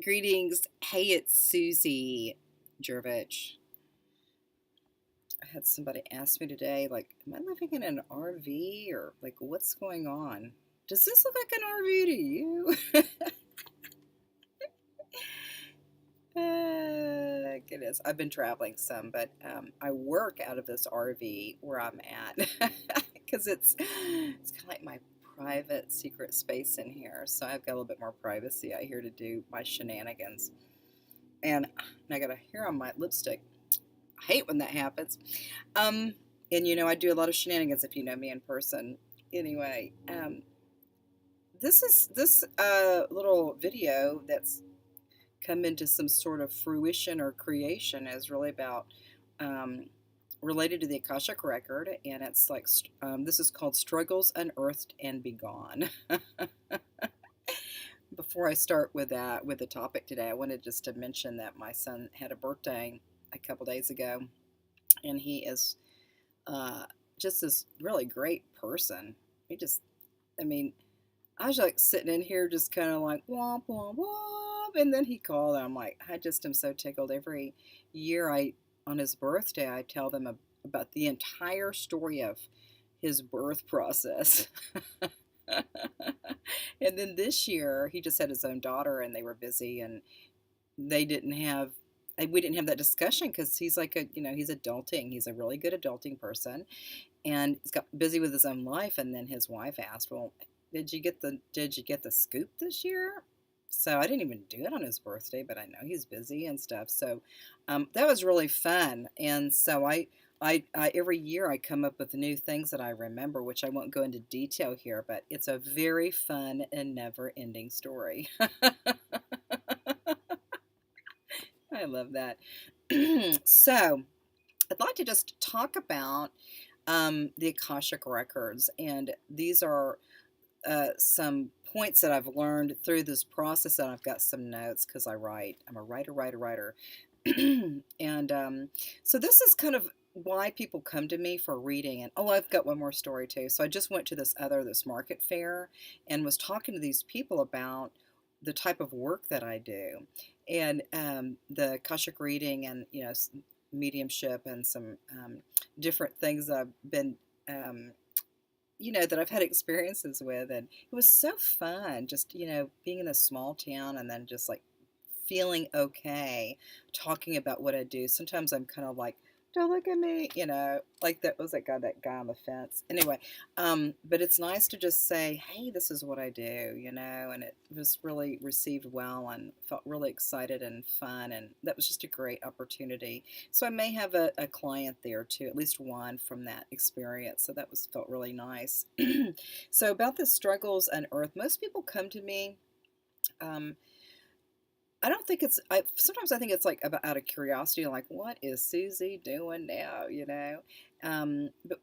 Greetings. Hey, it's Susie Jervich. I had somebody ask me today, like, am I living in an RV or like what's going on? Does this look like an RV to you? Goodness, I've been traveling some, but I work out of this RV where I'm at because it's kind of like my private secret space in here. So I've got a little bit more privacy out here to do my shenanigans. And I got a hair on my lipstick. I hate when that happens. Um, and I do a lot of shenanigans if you know me in person. Anyway, this little video that's come into some sort of fruition or creation is really about um, related to the Akashic record, and it's like this is called Struggles Unearthed and Begone. Before I start with that with the topic today, I wanted just to mention that my son had a birthday a couple days ago, and he is uh, just this really great person. He just, I mean, I was like sitting in here just kind of like womp womp womp, and then he called, and I'm like, I just am so tickled. Every year, on his birthday, I tell them about the entire story of his birth process. And then this year, he just had his own daughter, and they were busy, and they didn't have we didn't have that discussion because he's like he's adulting. He's a really good adulting person, and he's got busy with his own life. And then his wife asked, well, did you get the scoop this year? So I didn't even do it on his birthday, but I know he's busy and stuff. So that was really fun. And so I every year I come up with new things that I remember, which I won't go into detail here, but it's a very fun and never-ending story. I love that. So I'd like to just talk about the Akashic records, and these are some points that I've learned through this process, and I've got some notes because I write. I'm a writer. And so this is kind of why people come to me for reading. And oh, I've got one more story too. So I just went to this market fair and was talking to these people about the type of work that I do, and the Akashic reading, and mediumship, and some different things that I've been that I've had experiences with. And it was so fun just, being in a small town and then just like feeling okay talking about what I do. Sometimes I'm kind of like, don't look at me, like that was that guy on the fence. Anyway, but it's nice to just say, hey, this is what I do, and it was really received well and felt really excited and fun. And that was just a great opportunity. So I may have a client there too, at least one from that experience. So that felt really nice. So about the struggles unearthed, most people come to me. Um, I don't think it's. Sometimes I think it's like about out of curiosity, like what is Susie doing now? But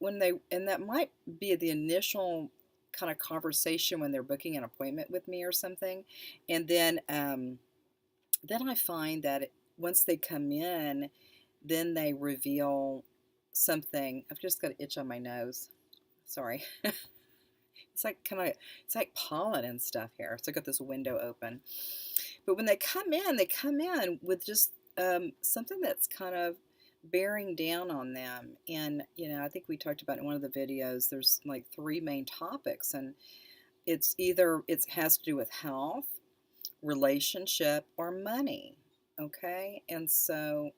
and that might be the initial kind of conversation when they're booking an appointment with me or something, and then I find that once they come in, then they reveal something. I've just got an itch on my nose. Sorry. It's like pollen and stuff here. So I got this window open. But when they come in with just something that's kind of bearing down on them. And, I think we talked about in one of the videos, there's like three main topics. And it's either it has to do with health, relationship, or money. Okay. And so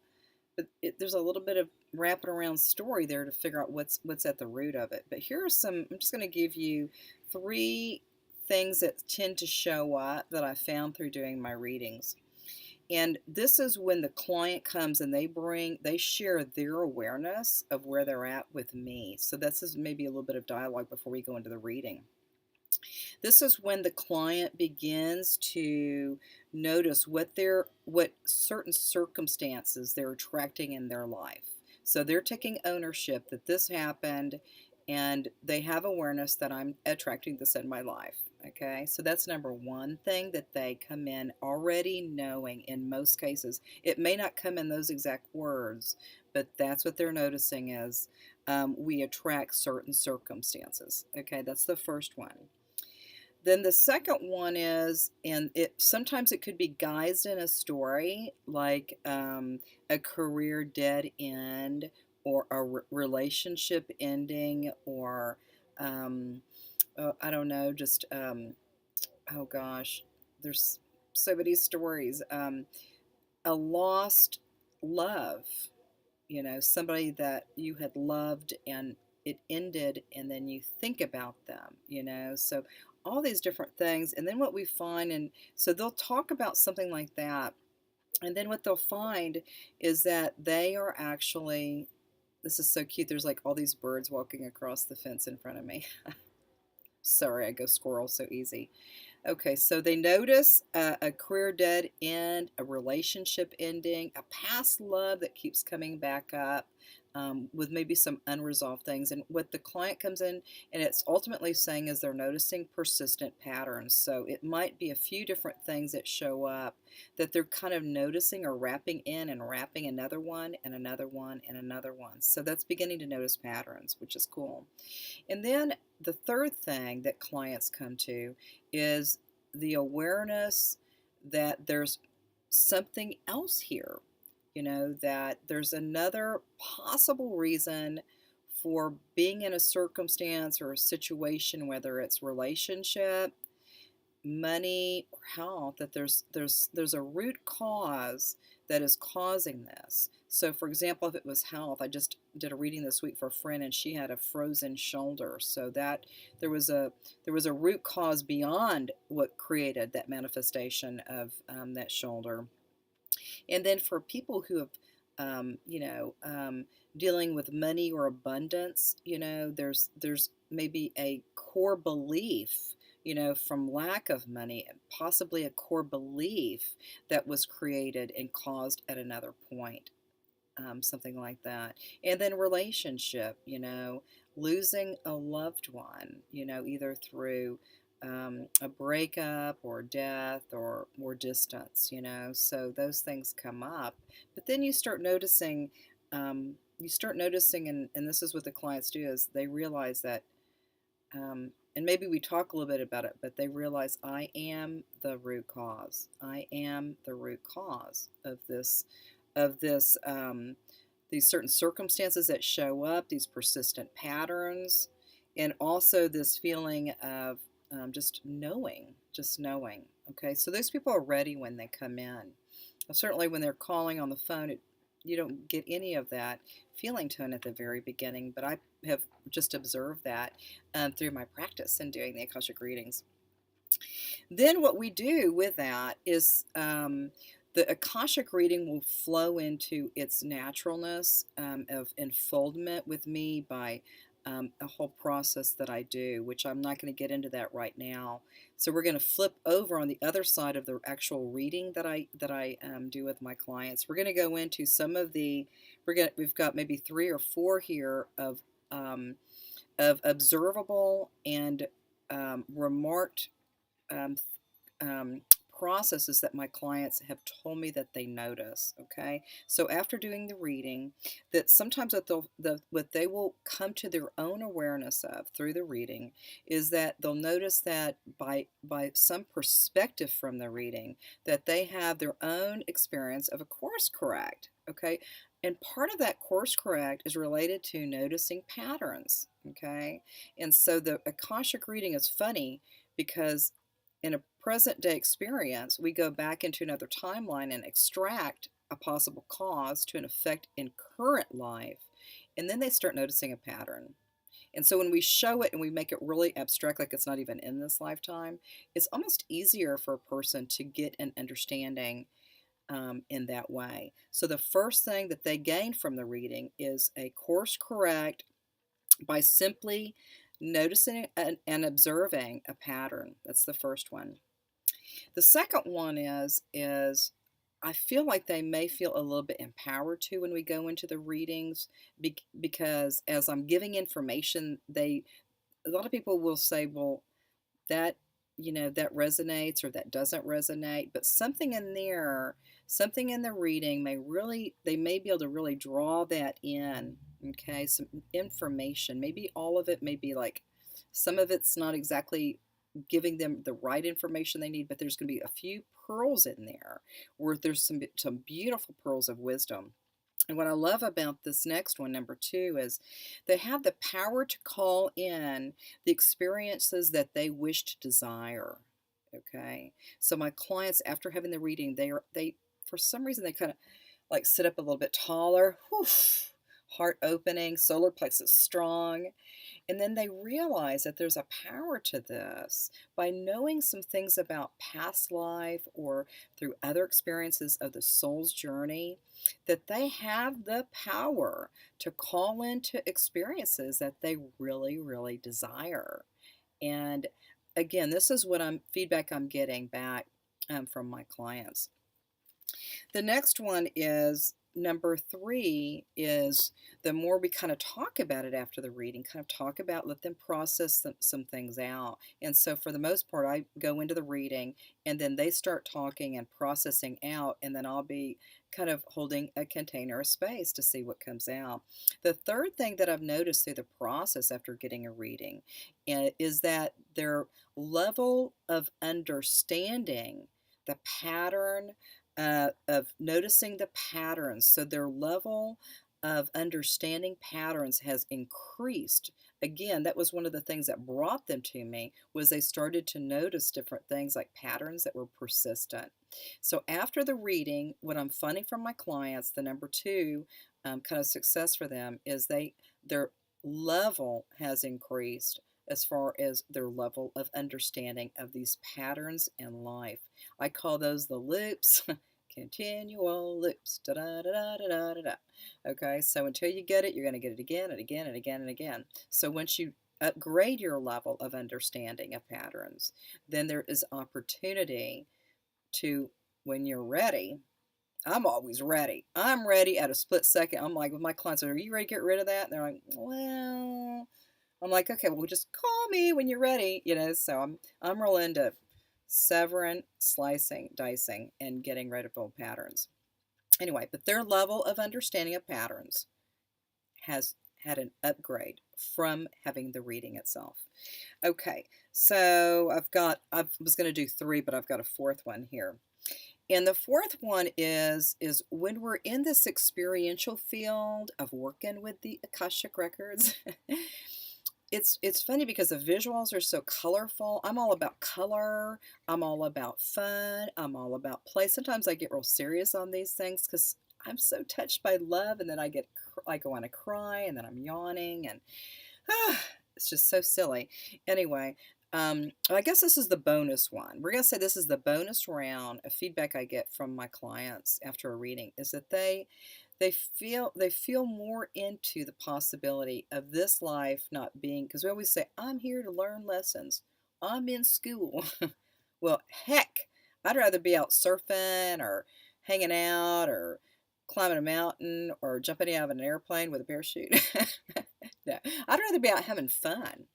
there's a little bit of wrapping around story there to figure out what's at the root of it. But here are some. I'm just going to give you three things that tend to show up that I found through doing my readings. And this is when the client comes and they share their awareness of where they're at with me. So this is maybe a little bit of dialogue before we go into the reading. This is when the client begins to notice what certain circumstances they're attracting in their life. So they're taking ownership that this happened, and they have awareness that I'm attracting this in my life. Okay, so that's number one thing that they come in already knowing in most cases. It may not come in those exact words, but that's what they're noticing is we attract certain circumstances. Okay, that's the first one. Then the second one is, and it sometimes it could be guised in a story, like a career dead end, or a relationship ending, or I don't know, just oh gosh, there's so many stories. A lost love, somebody that you had loved and it ended, and then you think about them. So all these different things. And then what we find, and so they'll talk about something like that. And then what they'll find is that they are actually, this is so cute. There's like all these birds walking across the fence in front of me. Sorry, I go squirrel so easy. Okay, so they notice a career dead end, a relationship ending, a past love that keeps coming back up, with maybe some unresolved things. And what the client comes in and it's ultimately saying is they're noticing persistent patterns. So it might be a few different things that show up that they're kind of noticing or wrapping in and wrapping another one and another one and another one. So that's beginning to notice patterns, which is cool. And then the third thing that clients come to is the awareness that there's something else here, that there's another possible reason for being in a circumstance or a situation, whether it's relationship, money, or health, that there's a root cause that is causing this. So for example, if it was health, I just did a reading this week for a friend and she had a frozen shoulder. So that there was a root cause beyond what created that manifestation of that shoulder. And then for people who have, dealing with money or abundance, there's maybe a core belief, from lack of money, possibly a core belief that was created and caused at another point, something like that. And then relationship, losing a loved one, either through a breakup or death or more distance, so those things come up. But then you start noticing, and this is what the clients do, is they realize that, and maybe we talk a little bit about it, but they realize I am the root cause. I am the root cause of this, these certain circumstances that show up, these persistent patterns, and also this feeling of just knowing. Okay, so those people are ready when they come in. Certainly, when they're calling on the phone, you don't get any of that feeling tone at the very beginning. But I have just observed that through my practice in doing the Akashic readings. Then what we do with that is the Akashic reading will flow into its naturalness of unfoldment with me by a whole process that I do, which I'm not going to get into that right now. So we're going to flip over on the other side of the actual reading that I do with my clients. We're going to go into some of the we've got maybe 3 or 4 here of observable and remarked um, um, processes that my clients have told me that they notice. Okay, so after doing the reading, that sometimes what they will come to their own awareness of through the reading is that they'll notice that by some perspective from the reading, that they have their own experience of a course correct. Okay, and part of that course correct is related to noticing patterns. Okay, and so the Akashic reading is funny because in a present day experience, we go back into another timeline and extract a possible cause to an effect in current life, and then they start noticing a pattern. And so when we show it and we make it really abstract, like it's not even in this lifetime, it's almost easier for a person to get an understanding in that way. So the first thing that they gain from the reading is a course correct by simply noticing and observing a pattern. That's the first one. The second one is I feel like they may feel a little bit empowered too when we go into the readings, because as I'm giving information, a lot of people will say, well, that that resonates or that doesn't resonate, but something in the reading they may be able to really draw that in. Okay, some information, maybe all of it, maybe like some of it's not exactly giving them the right information they need, but there's going to be a few pearls in there where there's some beautiful pearls of wisdom. And what I love about this next one, number two, is they have the power to call in the experiences that they wish to desire. Okay. So my clients, after having the reading, they for some reason they kind of like sit up a little bit taller. Whew, heart opening, solar plexus strong. And then they realize that there's a power to this by knowing some things about past life or through other experiences of the soul's journey, that they have the power to call into experiences that they really, really desire. And again, this is what feedback I'm getting back from my clients. The next one is number three is the more we kind of talk about it after the reading, kind of talk about, let them process some things out. And so for the most part, I go into the reading and then they start talking and processing out, and then I'll be kind of holding a container of space to see what comes out. The third thing that I've noticed through the process after getting a reading is that their level of understanding the pattern of noticing the patterns. So their level of understanding patterns has increased. Again, that was one of the things that brought them to me, was they started to notice different things like patterns that were persistent. So after the reading, what I'm finding from my clients, the number two kind of success for them is their level has increased as far as their level of understanding of these patterns in life. I call those the loops, continual loops. Da da da da da da da. Okay, so until you get it, you're going to get it again and again and again and again. So once you upgrade your level of understanding of patterns, then there is opportunity to, when you're ready. I'm always ready. I'm ready at a split second. I'm like, with my clients, are you ready to get rid of that? And they're like, well, I'm like, okay, well, just call me when you're ready, So I'm real into severing, slicing, dicing, and getting rid of old patterns. Anyway, but their level of understanding of patterns has had an upgrade from having the reading itself. Okay, so I was going to do three, but I've got a fourth one here. And the fourth one is when we're in this experiential field of working with the Akashic records. It's funny because the visuals are so colorful. I'm all about color. I'm all about fun. I'm all about play. Sometimes I get real serious on these things because I'm so touched by love, and then I go on to cry, and then I'm yawning, and it's just so silly. Anyway, I guess this is the bonus one. We're gonna say this is the bonus round of feedback I get from my clients after a reading, is that they feel more into the possibility of this life not being, because we always say, I'm here to learn lessons. I'm in school. Well, heck, I'd rather be out surfing or hanging out or climbing a mountain or jumping out of an airplane with a parachute. No, I'd rather be out having fun,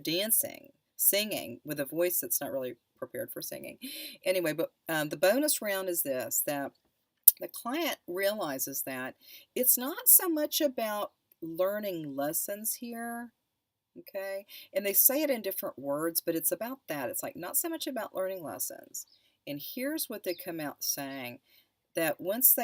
dancing, singing with a voice that's not really prepared for singing. Anyway, but the bonus round is this, that the client realizes that it's not so much about learning lessons here, okay? And they say it in different words, but it's about that. It's like not so much about learning lessons. And here's what they come out saying, that once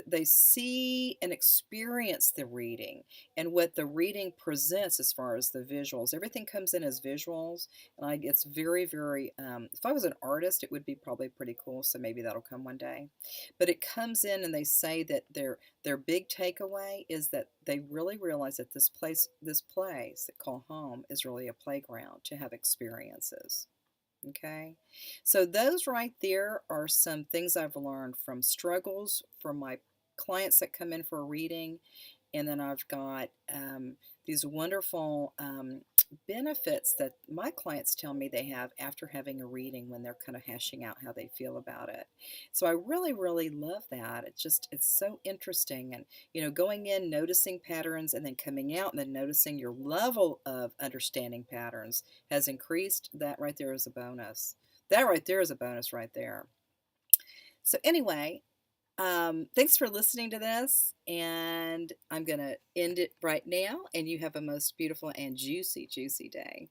they see and experience the reading and what the reading presents as far as the visuals, everything comes in as visuals, and it's very, very, if I was an artist, it would be probably pretty cool, so maybe that'll come one day. But it comes in, and they say that their big takeaway is that they really realize that this place they call home is really a playground to have experiences. Okay, so those right there are some things I've learned from struggles from my clients that come in for a reading. And then I've got these wonderful benefits that my clients tell me they have after having a reading, when they're kind of hashing out how they feel about it. So I really, really love that. It's so interesting. And, going in, noticing patterns, and then coming out and then noticing your level of understanding patterns has increased. That right there is a bonus. That right there is a bonus right there. So anyway, thanks for listening to this, and I'm going to end it right now, and you have a most beautiful and juicy, juicy day.